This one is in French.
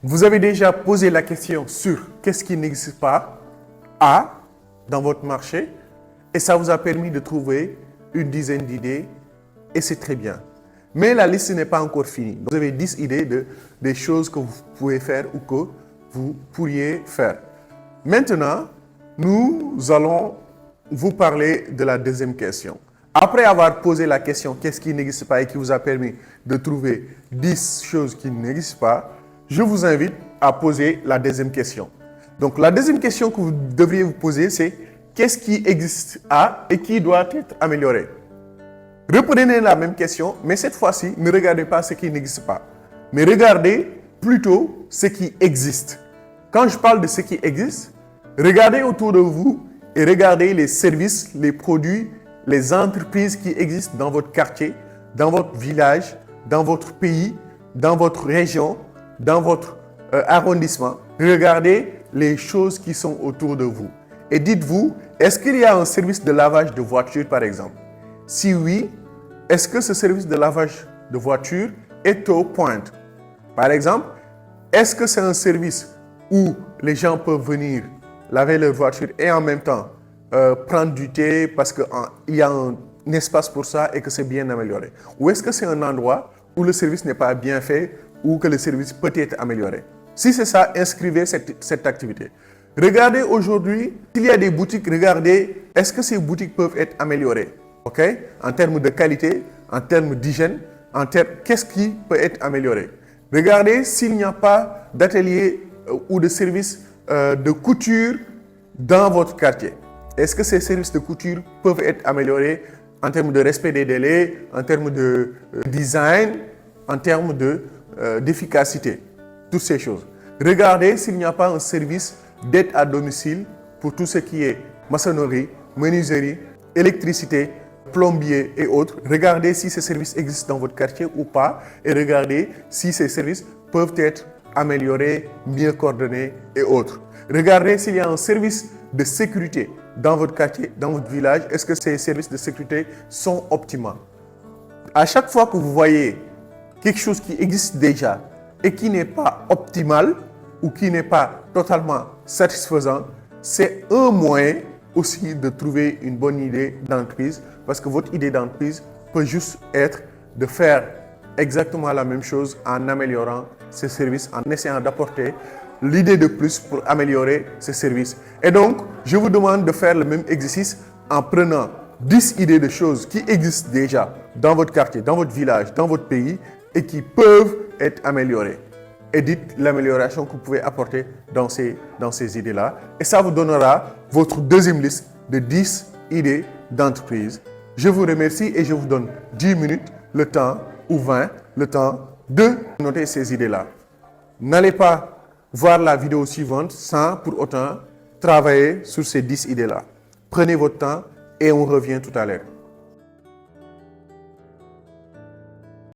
Vous avez déjà posé la question sur qu'est-ce qui n'existe pas dans votre marché et ça vous a permis de trouver une dizaine d'idées et c'est très bien. Mais la liste n'est pas encore finie. Vous avez 10 idées des choses que vous pouvez faire ou que vous pourriez faire. Maintenant, nous allons vous parler de la deuxième question. Après avoir posé la question qu'est-ce qui n'existe pas et qui vous a permis de trouver 10 choses qui n'existent pas, je vous invite à poser la deuxième question. Donc la deuxième question que vous devriez vous poser, c'est qu'est-ce qui existe et qui doit être amélioré? Reprenez la même question, mais cette fois-ci, ne regardez pas ce qui n'existe pas, mais regardez plutôt ce qui existe. Quand je parle de ce qui existe, regardez autour de vous et regardez les services, les produits, les entreprises qui existent dans votre quartier, dans votre village, dans votre pays, dans votre région, dans votre arrondissement. Regardez les choses qui sont autour de vous. Et dites-vous, est-ce qu'il y a un service de lavage de voiture par exemple? Si oui, est-ce que ce service de lavage de voiture est au point? Par exemple, est-ce que c'est un service où les gens peuvent venir laver leur voiture et en même temps prendre du thé parce qu'il y a un espace pour ça et que c'est bien amélioré? Ou est-ce que c'est un endroit où le service n'est pas bien fait ou que le service peut être amélioré? Si c'est ça, inscrivez cette activité. Regardez aujourd'hui, s'il y a des boutiques, regardez, est-ce que ces boutiques peuvent être améliorées? OK? En termes de qualité, en termes d'hygiène, qu'est-ce qui peut être amélioré? Regardez s'il n'y a pas d'atelier ou de service de couture dans votre quartier. Est-ce que ces services de couture peuvent être améliorés en termes de respect des délais, en termes de design, en termes d'efficacité? Toutes ces choses. Regardez s'il n'y a pas un service d'aide à domicile pour tout ce qui est maçonnerie, menuiserie, électricité, plombier et autres. Regardez si ces services existent dans votre quartier ou pas et regardez si ces services peuvent être améliorés, mieux coordonnés et autres. Regardez s'il y a un service de sécurité dans votre quartier, dans votre village. Est-ce que ces services de sécurité sont optimaux? À chaque fois que vous voyez quelque chose qui existe déjà et qui n'est pas optimal ou qui n'est pas totalement satisfaisant, c'est un moyen aussi de trouver une bonne idée d'entreprise parce que votre idée d'entreprise peut juste être de faire exactement la même chose en améliorant ces services, en essayant d'apporter l'idée de plus pour améliorer ces services. Et donc, je vous demande de faire le même exercice en prenant 10 idées de choses qui existent déjà dans votre quartier, dans votre village, dans votre pays et qui peuvent être améliorées. Et dites l'amélioration que vous pouvez apporter dans ces idées-là. Et ça vous donnera votre deuxième liste de 10 idées d'entreprise. Je vous remercie et je vous donne 10 minutes, le temps, ou 20, le temps de noter ces idées-là. N'allez pas voir la vidéo suivante sans pour autant travailler sur ces 10 idées-là. Prenez votre temps et on revient tout à l'heure.